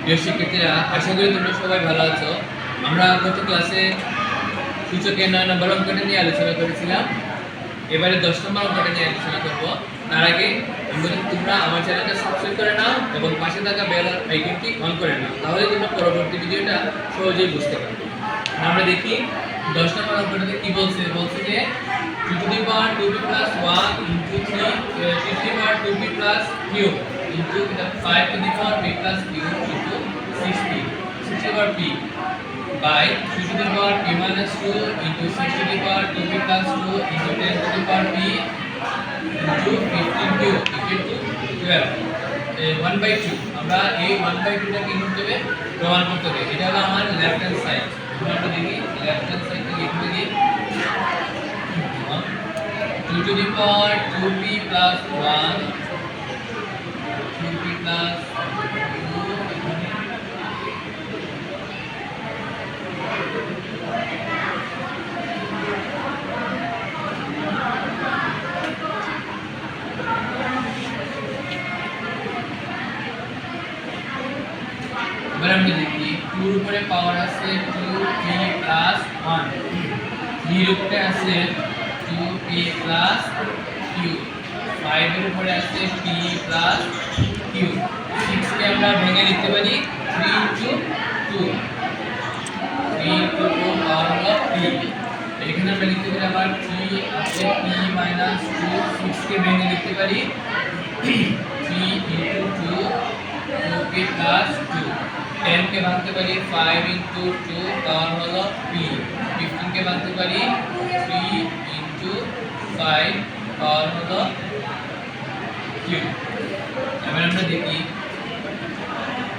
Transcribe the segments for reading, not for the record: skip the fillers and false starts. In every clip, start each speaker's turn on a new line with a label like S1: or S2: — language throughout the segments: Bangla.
S1: প্রিয় শিক্ষার্থীরা, আশা করি তোমরা সবাই ভালো আছো। আমরা গত ক্লাসে সূচকের 9 নম্বর অঙ্কটা নিয়ে আলোচনা করেছিলাম। এবারে 10 নম্বর অঙ্কটা নিয়ে আলোচনা করব। তার আগে আমি বলি তোমরা আমার চ্যানেলটা সাবস্ক্রাইব করে নাও এবং পাশে থাকা বেল আইকনটি অন করে নাও, তাহলে তোমরা পরবর্তী ভিডিওটা সহজেই বুঝতে পারবে। আমরা দেখি 10 নম্বর অঙ্কটাতে কি বলছে। বলছে যে 2 to the power 2b plus 1 into 3 to the power 2b plus q into 5 to the power b plus q into 6p 6 to the power p by 2 to the power p minus 2 into 6 to the power 2p plus 2 into 10 to the power p into 15q equal to 12 1 by 2। আমরা এই 1 by 2 টা কি করতে হবে, প্রমাণ করতে হবে। এটা হলো আমার লেফট হ্যান্ড সাইড। আমরা দেখি লেফট হ্যান্ড সাইডে লিখে দিই 2 to the power 2p plus 1 2p plus 2। এবার আমরা দেখি 2 এর উপরে পাওয়ার আছে 2p plus 1, 3 এর উপরে আছে 2p plus q, 5 এর উপরে আছে p plus q, 6 কে আমরা ভেঙে লিখতে পারি 3 into 2 3 into 2 পাওয়ার হলো p। এখানে আমরা লিখতে পারি আবার 3 আছে p minus 2, 6 কে ভেঙে লিখতে পারি 3 into 2 2p plus 2, 10 কে ভাঙতে পারি 5 into 2 পাওয়ার হলো p, 15 কে ভাঙতে পারি 3 into 5 পাওয়ার হলো q। এবার আমরা দেখি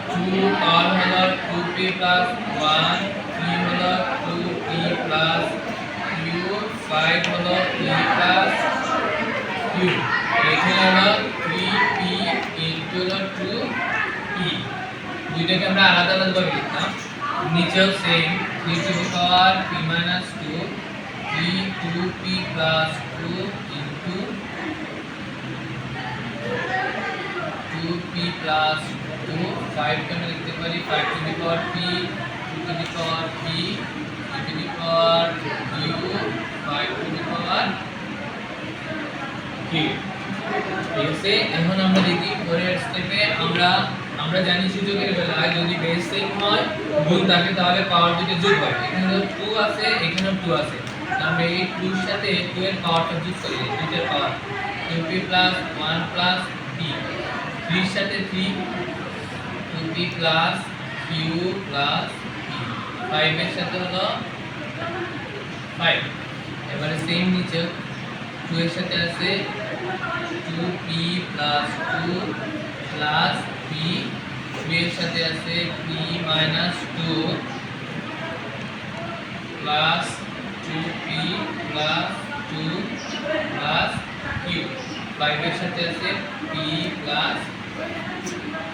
S1: 2 পাওয়ার হলো 2p plus 1, 3 হলো 2p plus q, 5 হলো p plus q, এখানে হলো 3p into 2p। দুইটাকে আমরা আলাদা আলাদা ভাবে লিখলাম। নিচেও same 3 to the power p minus 2 3 2p plus 2 into 2p plus 2, 5 কে আমরা লিখতে পারি 5 to the power p 2 to the power p 3 to the power q 5 to the power q। ঠিক আছে, এখন আমরা দেখি পরের স্টেপে আমরা জানি সূচকের বেলায় যদি বেস সেম হয়, গুণ থাকে, তাহলে পাওয়ার দুটো যোগ হয়। এখানে 2 আছে, এখানেও 2 আছে, আমরা এই 2 এর সাথে 2 এর পাওয়ারটা যোগ করি, দুইটার পাওয়ার 2p plus 1 plus p, 3 এর সাথে 3 2p plus q plus p, 5 এর সাথে হলো 5। এবারে সেম নিচে 2 এর সাথে আছে 2p plus 2 plus p, 3 এর সাথে আছে p minus 2 plus 2p plus 2 plus q, 5 এর সাথে আছে p plus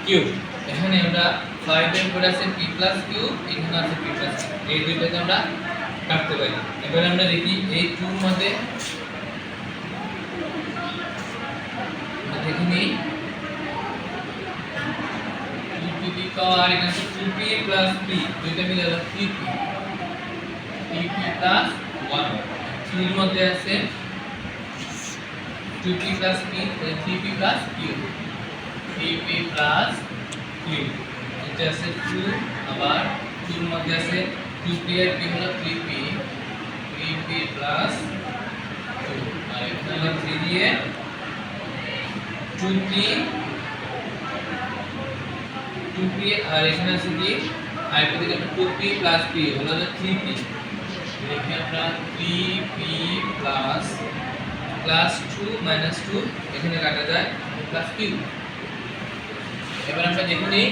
S1: q। এখানে আমরা 5 এর উপরে আছে p plus q, এখানে আছে p plus q, এই দুইটাকে আমরা কাটতে পারি। এবার আমরা দেখি এই 2 এর মধ্যে দেখি নেই 2 to the power এখানে 2p plus p, দুইটা মিলে হলো 3p 3p plus 1, 3 এর মধ্যে আছে 2p plus p 3p plus q 3p plus q, এটা আছে 2, আবার 2 এর মধ্যে আছে 2p আর p হলো 3p 3p plus 2, আর এখানে হলো 3 দিয়ে 2p আর এখানে আছে কি আর এটা দিকে 2p plus p হলো 3p। দেখি আমরা 3p plus 2 minus 2 এখানে কাটা যায় plus q। এবার আমরা দেখি নেই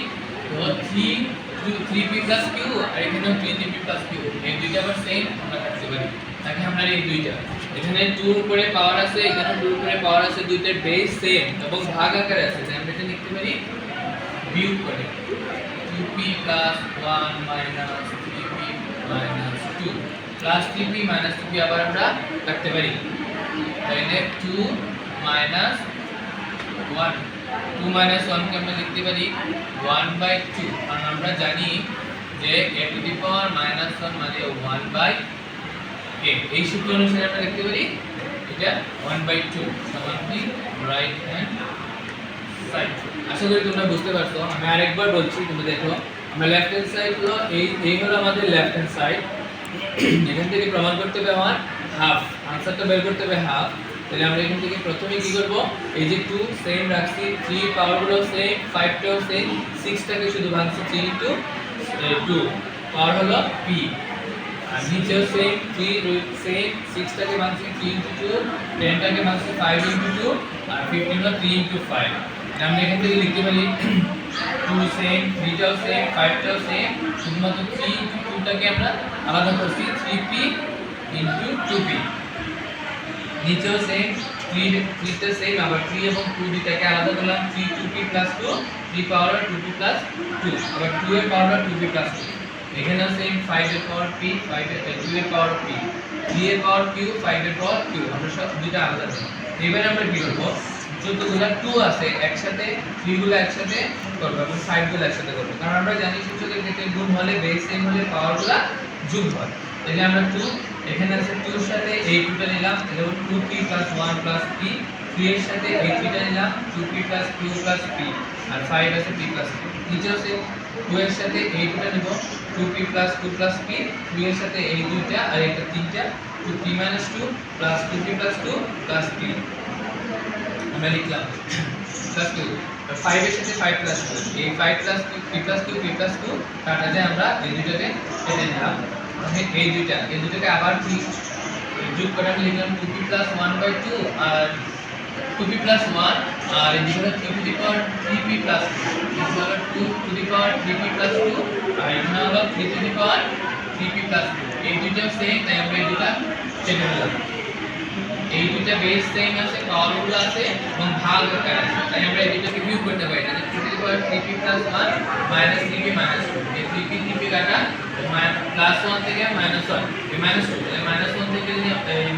S1: 3p plus q আর এখানেও 3p plus q, এই দুইটা আবার সেম, আমরা কাটতে পারি। তাকে আমরা এই দুইটা এখানে 2 এর উপরে পাওয়ার আছে, এখানে 2 এর উপরে পাওয়ার আছে, দুইটার বেস সেম এবং ভাগ আকারে আছে, তাই আমরা এটা লিখতে পারি বিয়োগ করে 2p plus 1 minus 3p minus 2 plus 3p minus 2p আবার আমরা কাটতে পারি, তাহলে 2 minus 1 2 minus 1 কে আমরা লিখতে পারি 1/2, কারণ আমরা জানি যে a to the power minus 1 মানে 1/a। এই সূত্র অনুসারে আমরা লিখতে পারি এটা 1/2 সমান কি রাইট হ্যান্ড সাইড। আশা করি তোমরা বুঝতে পারছো। আমি আরেকবার বলছি, তোমরা দেখো। আমরা লেফট হ্যান্ড সাইড হলো এই হলো আমাদের লেফট হ্যান্ড সাইড। এখান থেকে প্রমাণ করতে হবে আমার হাফ, আনসারটা বের করতে হবে হাফ। তাহলে আমরা এখান থেকে প্রথমে কি করব, এই যে 2 সেম রাখছি, 3 পাওয়ার গুলো সেম, 5 টাও সেম, 6 টাকে শুধু ভাঙছি 3 ইনটু 2, পাওয়ার হলো p। আর নিচেও সেম, 3 সেম, 6 টাকে ভাঙছি 3 ইনটু 2, 10 টাকে ভাঙছি 5 ইনটু 2, আর 15 হলো 3 ইনটু 5। আমরা এখান থেকে লিখতে পারি 2 সেম, 3 টাও সেম, 5 টাও সেম, শুধুমাত্র 3 ইনটু 2 টাকে আমরা আলাদা করছি 3p ইনটু 2p। নিচেও সেম, 3 টা সেম, আবার 3 এবং 2 দুটাকে আলাদা করলাম, 3 2p প্লাস 2, 3 পাওয়ার 2p প্লাস 2, আবার 2 এর পাওয়ার 2p প্লাস 2। এখানেও সেম, 5 এর পাওয়ার p, 5 এর 2 এর পাওয়ার p, 3 এর পাওয়ার q, 5 এর পাওয়ার q, আমরা সব দুটো আলাদা করব। এবারে আমরা কি করব, যতগুলা 2 আছে একসাথে 3 গুলো একসাথে করব এবং 5 গুলো একসাথে করব, কারণ আমরা জানি সূচকের ক্ষেত্রে গুণ হলে বেস সেম হলে পাওয়ারগুলো যোগ হয়। তাহলে আমরা 2 এখানে আছে 2 এর সাথে এই 2 টা নিলাম, যেমন 2p + 1 + p, 3 এর সাথে এই 3 টা নিলাম, 2p + q + p, আর 5 আছে p + q। নিচে আছে 2 এর সাথে এই 2 টা নিব, 2p + q + p, 3 এর সাথে এই 2 টা আর এটা 3 টা, 2p - 2 + 2p + 2 + p আমরা লিখলাম প্লাস 2, 5 এর সাথে 5 + 2, এই 5 + 2 p + q p + q কাটাতে আমরা এই দুটোকে কেটে নিলাম। এই দুটোকে আবার কি যোগ করে আমি লিখলাম 2p + 1/2 আর 2p + 1, আর এই দুটো 3 টু দি পাওয়ার 3p + 2, এটা হলো 2 টু দি পাওয়ার 3p + 2, আর এটা হলো 3 টু দি পাওয়ার 3p + 2। এই দুটো সেম, তাই আমরা এই দুটো কেটে নিলাম। এই দুটো বেস সেম আছে, পাওয়ারগুলো আছে এবং ভাগ আকারে আছে, তাই আমরা এই দুটোকে বিয়োগ করতে পারি না। 2 to the power 3p + 1 - 3p - 2, এই 3p 3p কাটা, +1 থেকে -1, এই -2, তাহলে -1 থেকে যদি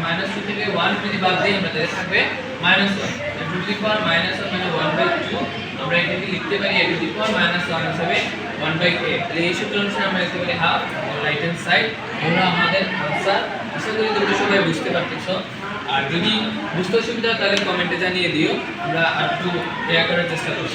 S1: -2 থেকে 1 যদি বাদ দিই আমরা, তাহলে থাকবে -1। 2 টু দি পাওয়ার -1 মানে 1/2, আমরা এটাকে লিখতে পারি a টু দি পাওয়ার -1 হিসেবে 1/a। তাহলে এই সূত্র অনুসারে আমরা লিখতে পারি হাফ রাইট হ্যান্ড সাইড। এগুলো আমাদের আনসার। আশা করি তোমরা সবাই বুঝতে পারতেছো। আর যদি বুঝতে অসুবিধা হয় তাহলে কমেন্টে জানিয়ে দিও, আমরা আর একটু করার চেষ্টা করব।